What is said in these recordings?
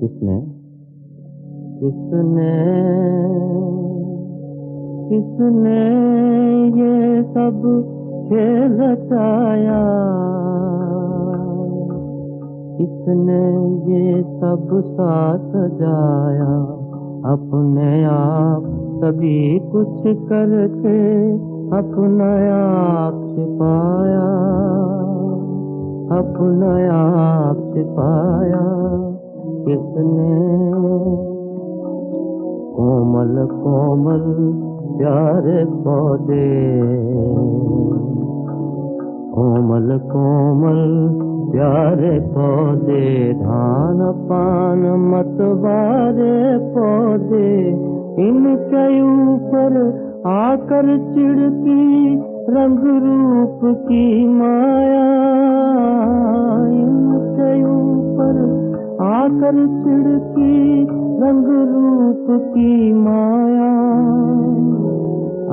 किसने किसने किसने ये सब खेल रचाया, किसने ये सब साथ सजाया, अपने आप सभी कुछ करके अपना आप छिपाया, अपना आप छिपाया। किसने कोमल कोमल प्यारे पौधे, कोमल कोमल प्यारे पौधे, धान पान मतवारे पौधे, इनके ऊपर आकर चिढ़ती रंग रूप की माया, इनके ऊपर आकर चिढ़ती रंग रूप की माया।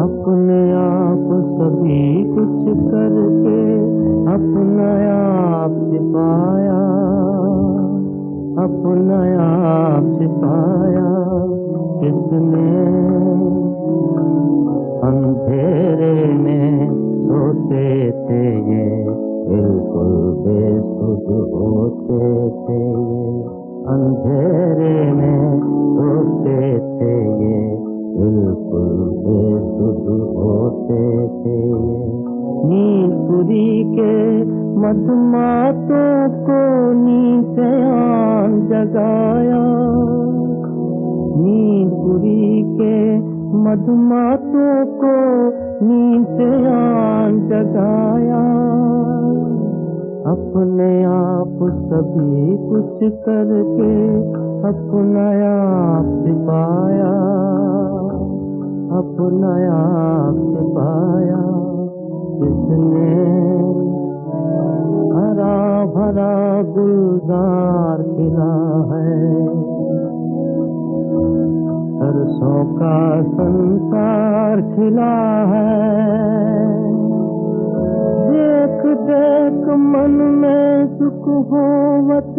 अपने आप सभी कुछ करके अपना आप छिपाया, अपना आप छिपाया। किसने अंधेरे में सोते थे ये, बिल्कुल बेसुध होते थे ये, अंधेरे में सोते थे ये, बिल्कुल बेसुध होते थे ये। नींदपुरी के मधुमातों को नींद से आन जगाया, नींदपुरी के मधुमातों को नींद से आन जगाया। अपने आप सभी कुछ करके अपना आप छिपाया, अपना आप छिपाया। किसने हरा भरा गुलजार खिला है, सरसों का संसार खिला है, देख देख मन में सुख होवत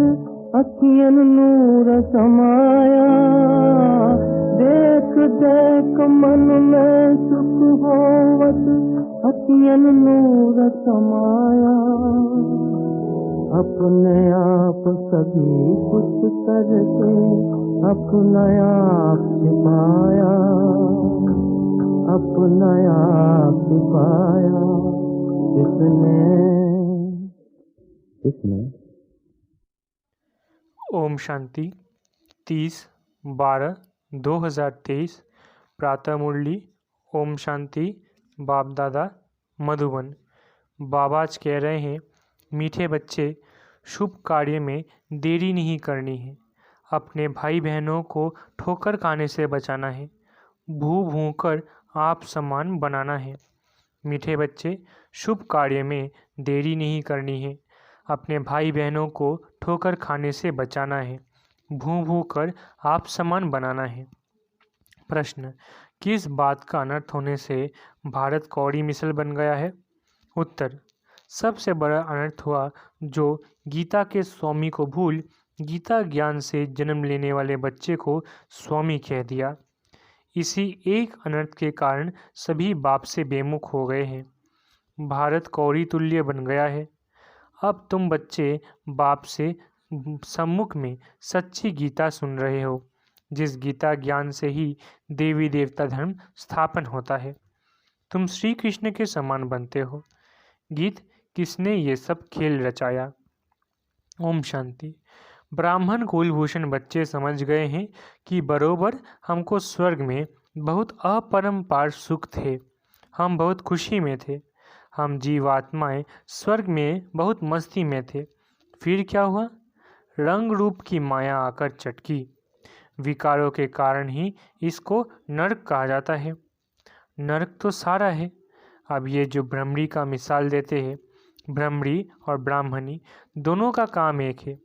अखियन नूर समाया, देख देख मन में सुख होवत अखियन नूर समाया। अपने आप सभी कुछ करके अपना आप छिपाया, अपना आप छिपाया। किसने किसने ओम शांति 30/12/2023 प्रातः मुरली। ओम शांति। बाप दादा मधुबन। बाबा आज कह रहे हैं, मीठे बच्चे, शुभ कार्य में देरी नहीं करनी है। अपने भाई बहनों को ठोकर खाने से बचाना है, भू कर आप समान बनाना है। मीठे बच्चे, शुभ कार्य में देरी नहीं करनी है। अपने भाई बहनों को ठोकर खाने से बचाना है, भू कर आप समान बनाना है। प्रश्न, किस बात का अनर्थ होने से भारत कौड़ी मिसल बन गया है? उत्तर, सबसे बड़ा अनर्थ हुआ जो गीता के स्वामी को भूल गीता ज्ञान से जन्म लेने वाले बच्चे को स्वामी कह दिया। इसी एक अनर्थ के कारण सभी बाप से बेमुख हो गए हैं। भारत कौड़ी तुल्य बन गया है। अब तुम बच्चे बाप से सम्मुख में सच्ची गीता सुन रहे हो, जिस गीता ज्ञान से ही देवी देवता धर्म स्थापन होता है। तुम श्री कृष्ण के समान बनते हो। गीत, किसने ये सब खेल रचाया? ओम शांति। ब्राह्मण कुलभूषण बच्चे समझ गए हैं कि बरोबर हमको स्वर्ग में बहुत अपरंपार सुख थे, हम बहुत खुशी में थे, हम जीवात्माएं स्वर्ग में बहुत मस्ती में थे। फिर क्या हुआ? रंग रूप की माया आकर चटकी। विकारों के कारण ही इसको नरक कहा जाता है। नरक तो सारा है। अब ये जो भ्रमरी का मिसाल देते हैं, भ्रमरी और ब्राह्मणी दोनों का काम एक है।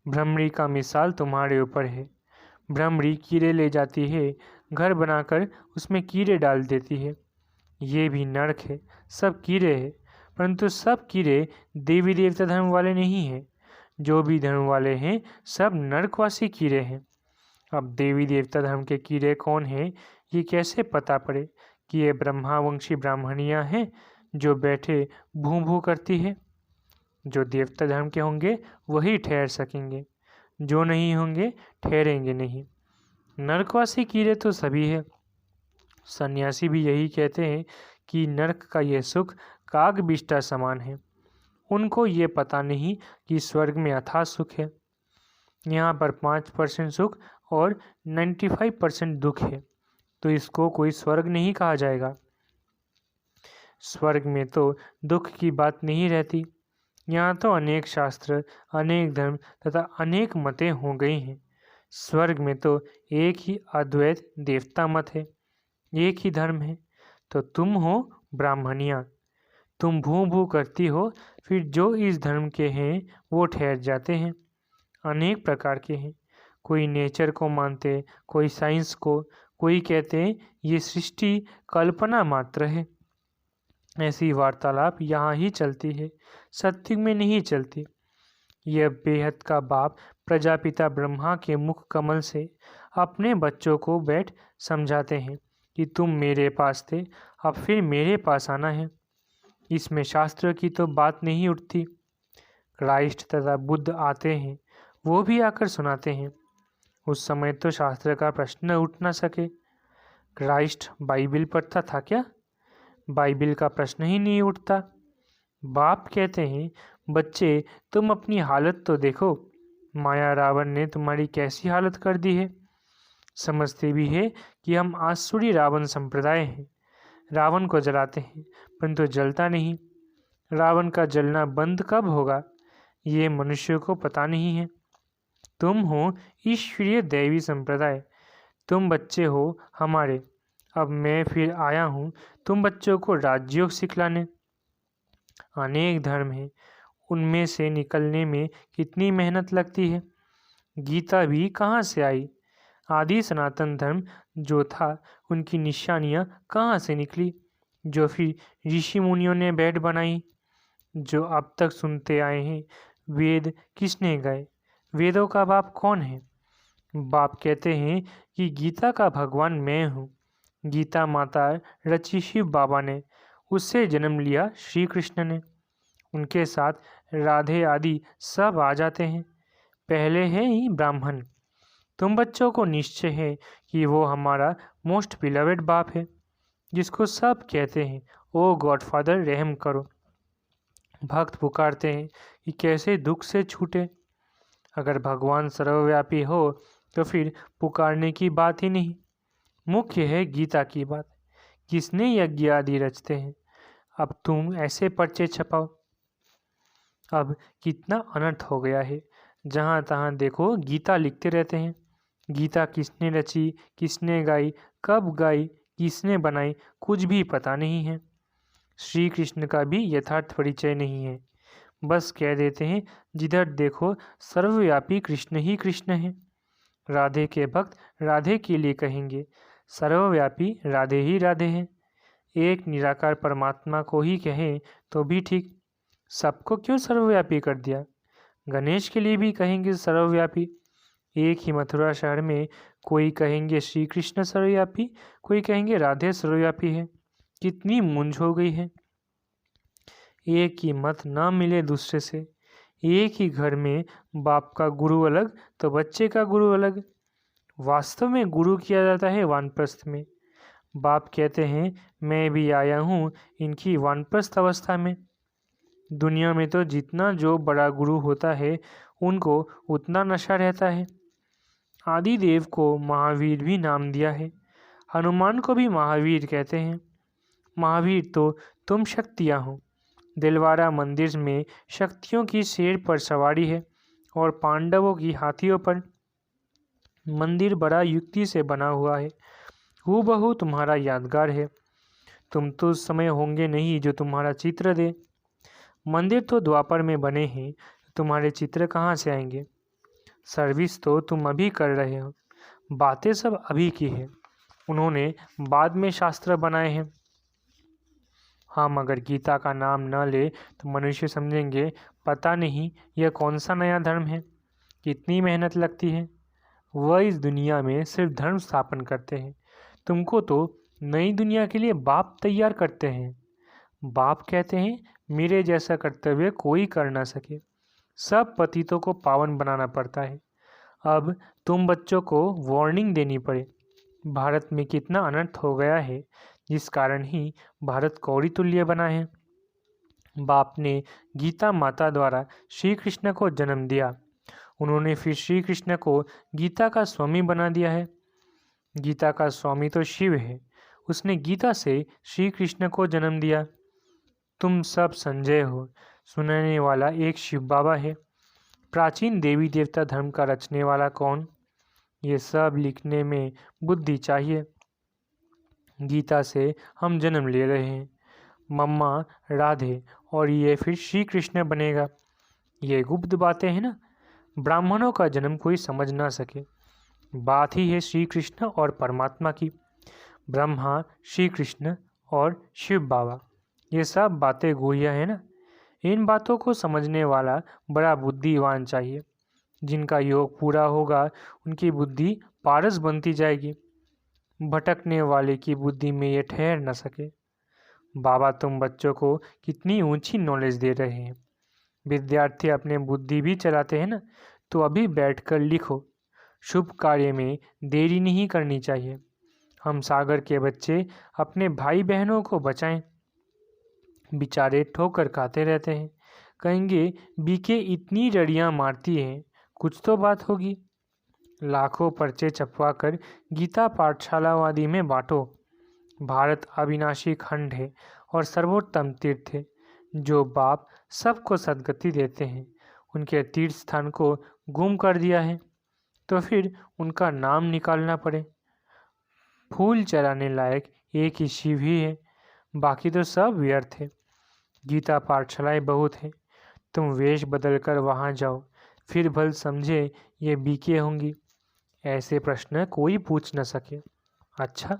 भ्रमरी का मिसाल तुम्हारे ऊपर है। भ्रमरी कीड़े ले जाती है, घर बनाकर उसमें कीड़े डाल देती है। ये भी नरक है, सब कीड़े हैं, परंतु सब कीड़े देवी देवता धर्म वाले नहीं हैं। जो भी धर्म वाले हैं सब नरकवासी कीड़े हैं। अब देवी देवता धर्म के कीड़े कौन हैं ये कैसे पता पड़े कि ये ब्रह्मावंशी ब्राह्मणियाँ हैं जो बैठे भूं भूं करती है। जो देवता धर्म के होंगे वही ठहर सकेंगे, जो नहीं होंगे ठहरेंगे नहीं। नरकवासी कीड़े तो सभी है। सन्यासी भी यही कहते हैं कि नरक का ये सुख काग बिष्टा समान है। उनको ये पता नहीं कि स्वर्ग में अथाह सुख है। यहाँ पर 5% सुख और 95% दुख है, तो इसको कोई स्वर्ग नहीं कहा जाएगा। स्वर्ग में तो दुख की बात नहीं रहती। यहाँ तो अनेक शास्त्र, अनेक धर्म तथा अनेक मतें हो गई हैं। स्वर्ग में तो एक ही अद्वैत देवता मत है, एक ही धर्म है। तो तुम हो ब्राह्मणियाँ, तुम भू भू करती हो, फिर जो इस धर्म के हैं वो ठहर जाते हैं। अनेक प्रकार के हैं, कोई नेचर को मानते, कोई साइंस को, कोई कहते हैं ये सृष्टि कल्पना मात्र है। ऐसी वार्तालाप यहाँ ही चलती है, सत्युग में नहीं चलती। यह बेहद का बाप प्रजापिता ब्रह्मा के मुख कमल से अपने बच्चों को बैठ समझाते हैं कि तुम मेरे पास थे, अब फिर मेरे पास आना है। इसमें शास्त्र की तो बात नहीं उठती। क्राइस्ट तथा बुद्ध आते हैं, वो भी आकर सुनाते हैं। उस समय तो शास्त्र का प्रश्न उठ न सके। क्राइस्ट बाइबिल पढ़ता था क्या? बाइबिल का प्रश्न ही नहीं उठता। बाप कहते हैं, बच्चे तुम अपनी हालत तो देखो, माया रावण ने तुम्हारी कैसी हालत कर दी है। समझते भी है कि हम आसुरी रावण संप्रदाय हैं। रावण को जलाते हैं परंतु जलता नहीं। रावण का जलना बंद कब होगा ये मनुष्यों को पता नहीं है। तुम हो ईश्वरीय दैवी संप्रदाय, तुम बच्चे हो हमारे। अब मैं फिर आया हूँ तुम बच्चों को राजयोग सिखलाने। अनेक धर्म हैं, उनमें से निकलने में कितनी मेहनत लगती है। गीता भी कहाँ से आई? आदि सनातन धर्म जो था उनकी निशानियाँ कहाँ से निकली, जो फिर ऋषि मुनियों ने बैठ बनाई। जो अब तक सुनते आए हैं, वेद किसने गाए? वेदों का बाप कौन है? बाप कहते हैं कि गीता का भगवान मैं हूँ। गीता माता रची शिव बाबा ने, उससे जन्म लिया श्री कृष्ण ने। उनके साथ राधे आदि सब आ जाते हैं। पहले है ही ब्राह्मण। तुम बच्चों को निश्चय है कि वो हमारा मोस्ट बिलवेड बाप है, जिसको सब कहते हैं ओ गॉडफादर रहम करो। भक्त पुकारते हैं कि कैसे दुख से छूटे। अगर भगवान सर्वव्यापी हो तो फिर पुकारने की बात ही नहीं। मुख्य है गीता की बात, किसने यज्ञ आदि रचते हैं। अब तुम ऐसे पर्चे छपाओ। अब कितना अनर्थ हो गया है, जहाँ तहाँ देखो गीता लिखते रहते हैं। गीता किसने रची, किसने गाई, कब गाई, किसने बनाई, कुछ भी पता नहीं है। श्री कृष्ण का भी यथार्थ परिचय नहीं है। बस कह देते हैं जिधर देखो सर्वव्यापी कृष्ण ही कृष्ण है। राधे के भक्त राधे के लिए कहेंगे, सर्वव्यापी राधे ही राधे हैं। एक निराकार परमात्मा को ही कहें तो भी ठीक, सबको क्यों सर्वव्यापी कर दिया। गणेश के लिए भी कहेंगे सर्वव्यापी। एक ही मथुरा शहर में कोई कहेंगे श्री कृष्ण सर्वव्यापी, कोई कहेंगे राधे सर्वव्यापी है। कितनी मूंझ हो गई है। एक ही मत ना मिले दूसरे से। एक ही घर में बाप का गुरु अलग तो बच्चे का गुरु अलग। वास्तव में गुरु किया जाता है वानप्रस्थ में। बाप कहते हैं मैं भी आया हूँ इनकी वानप्रस्थ अवस्था में। दुनिया में तो जितना जो बड़ा गुरु होता है उनको उतना नशा रहता है। आदिदेव को महावीर भी नाम दिया है, हनुमान को भी महावीर कहते हैं। महावीर तो तुम शक्तियाँ हो। दिलवाड़ा मंदिर में शक्तियों की शेर पर सवारी है और पांडवों की हाथियों पर। मंदिर बड़ा युक्ति से बना हुआ है, हूबहू तुम्हारा यादगार है। तुम तो उस समय होंगे नहीं जो तुम्हारा चित्र दे। मंदिर तो द्वापर में बने हैं, तुम्हारे चित्र कहाँ से आएंगे। सर्विस तो तुम अभी कर रहे हो, बातें सब अभी की है, उन्होंने बाद में शास्त्र बनाए हैं। हम अगर गीता का नाम न ले तो मनुष्य समझेंगे पता नहीं यह कौन सा नया धर्म है, कितनी मेहनत लगती है। वह इस दुनिया में सिर्फ धर्म स्थापन करते हैं, तुमको तो नई दुनिया के लिए बाप तैयार करते हैं। बाप कहते हैं मेरे जैसा कर्तव्य कोई कर ना सके, सब पतितों को पावन बनाना पड़ता है। अब तुम बच्चों को वार्निंग देनी पड़े। भारत में कितना अनर्थ हो गया है, जिस कारण ही भारत कौड़ी तुल्य बना है। बाप ने गीता माता द्वारा श्री कृष्ण को जन्म दिया, उन्होंने फिर श्री कृष्ण को गीता का स्वामी बना दिया है। गीता का स्वामी तो शिव है, उसने गीता से श्री कृष्ण को जन्म दिया। तुम सब संजय हो, सुनाने वाला एक शिव बाबा है। प्राचीन देवी देवता धर्म का रचने वाला कौन? ये सब लिखने में बुद्धि चाहिए। गीता से हम जन्म ले रहे हैं, मम्मा राधे और ये फिर श्री कृष्ण बनेगा। ये गुप्त बातें हैं ना, ब्राह्मणों का जन्म कोई समझ ना सके। बात ही है श्री कृष्ण और परमात्मा की, ब्रह्मा, श्री कृष्ण और शिव बाबा। ये सब बातें गुहिया है ना। इन बातों को समझने वाला बड़ा बुद्धिवान चाहिए। जिनका योग पूरा होगा उनकी बुद्धि पारस बनती जाएगी, भटकने वाले की बुद्धि में ये ठहर न सके। बाबा तुम बच्चों को कितनी ऊंची नॉलेज दे रहे हैं। विद्यार्थी अपने बुद्धि भी चलाते हैं ना, तो अभी बैठकर लिखो। शुभ कार्य में देरी नहीं करनी चाहिए। हम सागर के बच्चे अपने भाई बहनों को बचाएं। बेचारे ठोकर खाते रहते हैं, कहेंगे बीके इतनी रड़ियाँ मारती हैं, कुछ तो बात होगी। लाखों पर्चे छपवा कर गीता पाठशालावादी में बांटो। भारत अविनाशी खंड है और सर्वोत्तम तीर्थ है। जो बाप सबको सद्गति देते हैं, उनके तीर्थ स्थान को गुम कर दिया है, तो फिर उनका नाम निकालना पड़े। फूल चराने लायक एक ही शिव ही है, बाकी तो सब व्यर्थ है। गीता पाठशालाएं बहुत हैं, तुम वेश बदल कर वहाँ जाओ, फिर भल समझे ये बीके होंगी। ऐसे प्रश्न कोई पूछ न सके। अच्छा,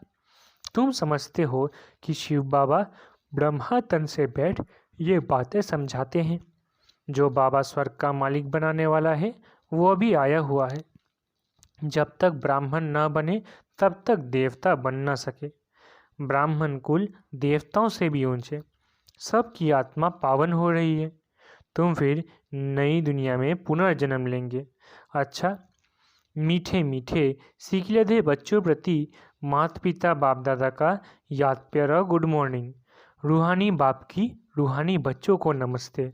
तुम समझते हो कि शिव बाबा ब्रह्मा तन से बैठ ये बातें समझाते हैं। जो बाबा स्वर्ग का मालिक बनाने वाला है वो भी आया हुआ है। जब तक ब्राह्मण न बने तब तक देवता बन न सके। ब्राह्मण कुल देवताओं से भी ऊंचे। सबकी आत्मा पावन हो रही है। तुम फिर नई दुनिया में पुनर्जन्म लेंगे। अच्छा, मीठे मीठे सीखलेधे बच्चों प्रति माता पिता बाप दादा का याद प्यारा गुड मॉर्निंग। रूहानी बाप की रूहानी बच्चों को नमस्ते।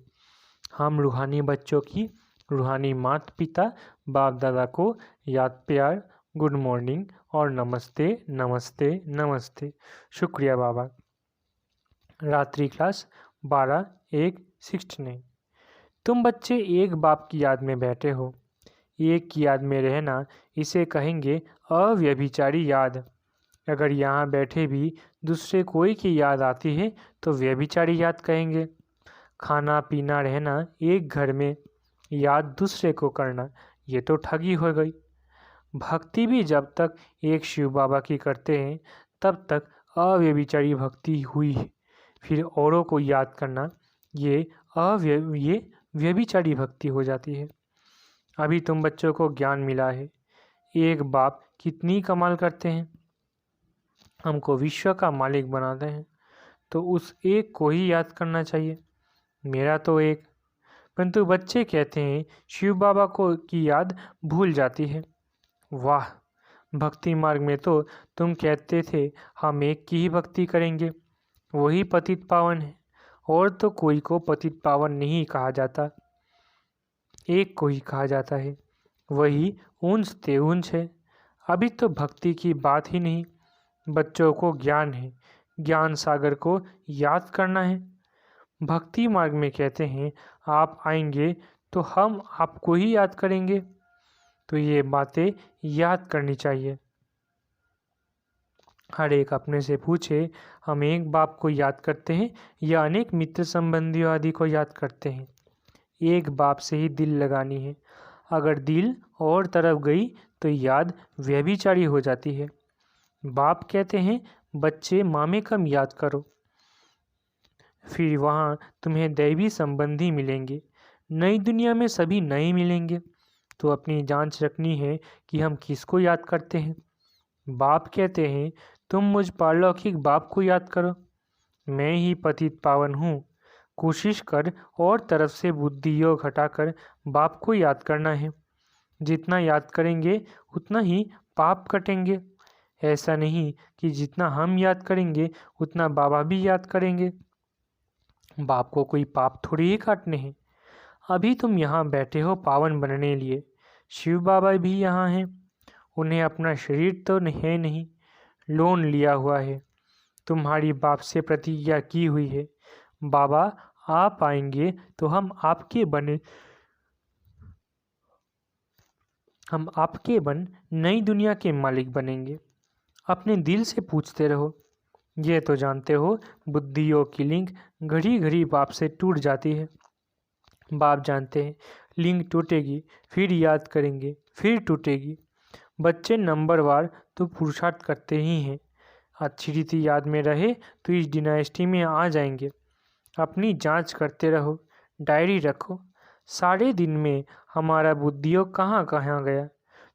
हम रूहानी बच्चों की रूहानी माता पिता बाप दादा को याद प्यार गुड मॉर्निंग और नमस्ते नमस्ते नमस्ते। शुक्रिया बाबा। रात्रि क्लास 12:1:69। तुम बच्चे एक बाप की याद में बैठे हो। एक की याद में रहना इसे कहेंगे अव्यभिचारी याद। अगर यहाँ बैठे भी दूसरे कोई की याद आती है तो व्यभिचारी याद कहेंगे। खाना पीना रहना एक घर में, याद दूसरे को करना, ये तो ठगी हो गई। भक्ति भी जब तक एक शिव बाबा की करते हैं तब तक अव्यभिचारी भक्ति हुई है। फिर औरों को याद करना ये व्यभिचारी भक्ति हो जाती है। अभी तुम बच्चों को ज्ञान मिला है। एक बाप कितनी कमाल करते हैं, हमको विश्व का मालिक बनाते हैं, तो उस एक को ही याद करना चाहिए। मेरा तो एक, परंतु बच्चे कहते हैं शिव बाबा को की याद भूल जाती है। वाह, भक्ति मार्ग में तो तुम कहते थे हम एक की ही भक्ति करेंगे, वही पतित पावन है, और तो कोई को पतित पावन नहीं कहा जाता, एक को ही कहा जाता है, वही ऊंच ते ऊंच है। अभी तो भक्ति की बात ही नहीं, बच्चों को ज्ञान है, ज्ञान सागर को याद करना है। भक्ति मार्ग में कहते हैं आप आएंगे तो हम आपको ही याद करेंगे, तो ये बातें याद करनी चाहिए। हर एक अपने से पूछे हम एक बाप को याद करते हैं या अनेक मित्र संबंधियों आदि को याद करते हैं। एक बाप से ही दिल लगानी है। अगर दिल और तरफ गई तो याद व्यभिचारी हो जाती है। बाप कहते हैं बच्चे मामे कम याद करो। फिर वहाँ तुम्हें दैवी संबंधी मिलेंगे। नई दुनिया में सभी नए मिलेंगे। तो अपनी जांच रखनी है कि हम किसको याद करते हैं। बाप कहते हैं, तुम मुझ पारलौकिक बाप को याद करो। मैं ही पतित पावन हूँ। कोशिश कर और तरफ से बुद्धि योग हटाकर बाप को याद करना है। जितना याद करेंगे उतना ही पाप कटेंगे। ऐसा नहीं कि जितना हम याद करेंगे उतना बाबा भी याद करेंगे। बाप को कोई पाप थोड़ी ही काटने हैं। अभी तुम यहाँ बैठे हो पावन बनने लिए। शिव बाबा भी यहाँ हैं। उन्हें अपना शरीर तो है नहीं, लोन लिया हुआ है। तुम्हारी बाप से प्रतिज्ञा की हुई है, बाबा आप आएंगे तो हम आपके बन नई दुनिया के मालिक बनेंगे। अपने दिल से पूछते रहो। ये तो जानते हो बुद्धि योग की लिंक घड़ी घड़ी बाप से टूट जाती है। बाप जानते हैं लिंक टूटेगी, फिर याद करेंगे, फिर टूटेगी। बच्चे नंबरवार तो पुरुषार्थ करते ही हैं। अच्छी रीति याद में रहे तो इस डिनाइस्टी में आ जाएंगे। अपनी जांच करते रहो, डायरी रखो। सारे दिन में हमारा बुद्धियोग कहाँ कहाँ गया,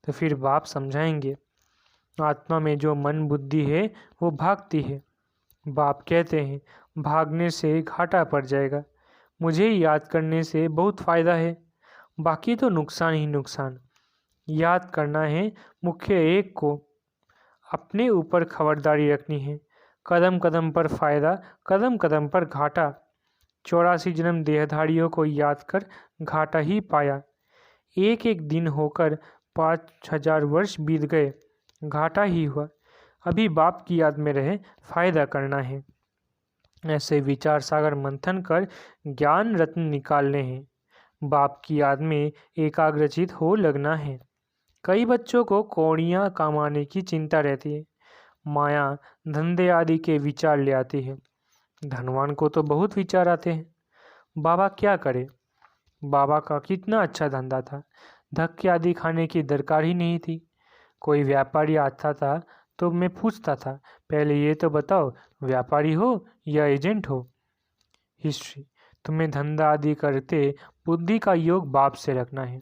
तो फिर बाप समझाएंगे। आत्मा में जो मन बुद्धि है वो भागती है। बाप कहते हैं भागने से घाटा पड़ जाएगा। मुझे याद करने से बहुत फ़ायदा है, बाकी तो नुकसान ही नुकसान। याद करना है मुख्य एक को। अपने ऊपर खबरदारी रखनी है। कदम कदम पर फ़ायदा, कदम कदम पर घाटा। 84 जन्म देहधारियों को याद कर घाटा ही पाया। एक एक दिन होकर 5000 वर्ष बीत गए, घाटा ही हुआ। अभी बाप की याद में रहे, फ़ायदा करना है। ऐसे विचार सागर मंथन कर ज्ञान रत्न निकालने हैं। बाप की याद में एकाग्रचित हो लगना है। कई बच्चों को कौड़ियाँ कमाने की चिंता रहती है। माया धंधे आदि के विचार ले आती है। धनवान को तो बहुत विचार आते हैं। बाबा क्या करे? बाबा का कितना अच्छा धंधा था, धक्के आदि खाने की दरकार ही नहीं थी। कोई व्यापारी आता था तो मैं पूछता था, पहले ये तो बताओ व्यापारी हो या एजेंट हो। हिस्ट्री। तुम्हें धंधा आदि करते बुद्धि का योग बाप से रखना है।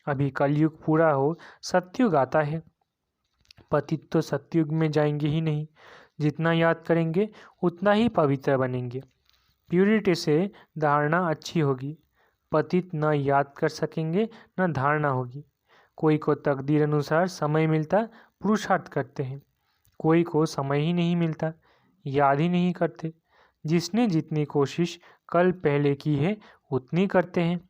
अभी कलयुग पूरा हो, सतयुग आता है। पतित तो सतयुग में जाएंगे ही नहीं। जितना याद करेंगे उतना ही पवित्र बनेंगे। प्यूरिटी से धारणा अच्छी होगी। पतित न याद कर सकेंगे न धारणा होगी। कोई को तकदीर अनुसार समय मिलता, पुरुषार्थ करते हैं। कोई को समय ही नहीं मिलता, याद ही नहीं करते। जिसने जितनी कोशिश कल पहले की है उतनी करते हैं।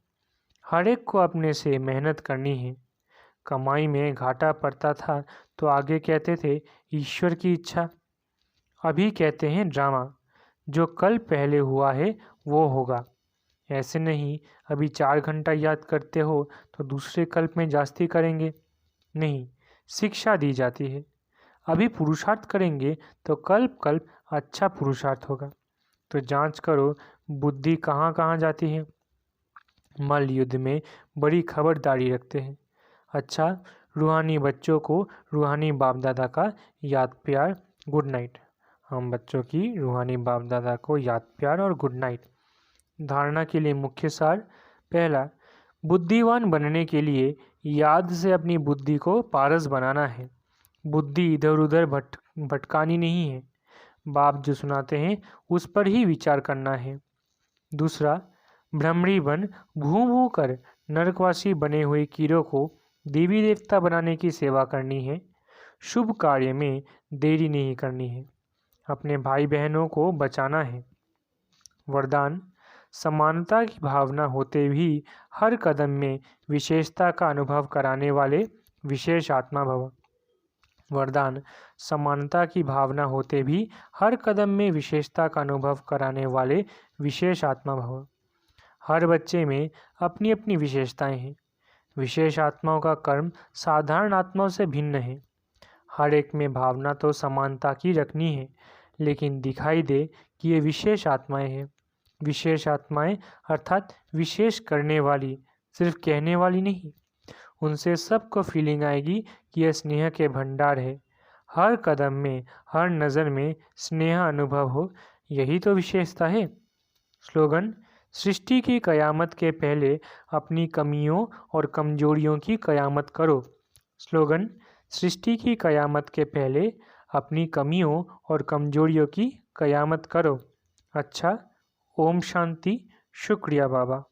हर एक को अपने से मेहनत करनी है। कमाई में घाटा पड़ता था तो आगे कहते थे ईश्वर की इच्छा। अभी कहते हैं ड्रामा। जो कल पहले हुआ है वो होगा। ऐसे नहीं अभी 4 घंटा याद करते हो तो दूसरे कल्प में जास्ती करेंगे। नहीं, शिक्षा दी जाती है। अभी पुरुषार्थ करेंगे तो कल्प कल्प अच्छा पुरुषार्थ होगा। तो जांच करो बुद्धि कहाँ कहाँ जाती है। मल युद्ध में बड़ी खबरदारी रखते हैं। अच्छा, रूहानी बच्चों को रूहानी बाप दादा का याद प्यार, गुड नाइट। हम बच्चों की रूहानी बाप दादा को याद प्यार और गुड नाइट। धारणा के लिए मुख्य सार। पहला, बुद्धिवान बनने के लिए याद से अपनी बुद्धि को पारस बनाना है। बुद्धि इधर उधर भटकानी नहीं है। बाप जो सुनाते हैं उस पर ही विचार करना है। दूसरा, भ्रमरी बन भूं भूं कर नरकवासी बने हुए कीड़ों को देवी देवता बनाने की सेवा करनी है। शुभ कार्य में देरी नहीं करनी है। अपने भाई बहनों को बचाना है। वरदान, समानता की भावना होते भी हर कदम में विशेषता का अनुभव कराने वाले विशेष आत्मा भव। वरदान, समानता की भावना होते भी हर कदम में विशेषता का अनुभव कराने वाले विशेष आत्मा भव। हर बच्चे में अपनी अपनी विशेषताएं हैं। विशेष आत्माओं का कर्म साधारण आत्माओं से भिन्न है। हर एक में भावना तो समानता की रखनी है, लेकिन दिखाई दे कि ये विशेष आत्माएं हैं। विशेष आत्माएं अर्थात विशेष करने वाली, सिर्फ कहने वाली नहीं। उनसे सबको फीलिंग आएगी कि यह स्नेह के भंडार है। हर कदम में, हर नज़र में स्नेह अनुभव हो, यही तो विशेषता है। स्लोगन: सृष्टि की कयामत के पहले अपनी कमियों और कमजोरियों की कयामत करो। स्लोगन: सृष्टि की कयामत के पहले अपनी कमियों और कमजोरियों की कयामत करो। अच्छा, ओम शांति। शुक्रिया बाबा।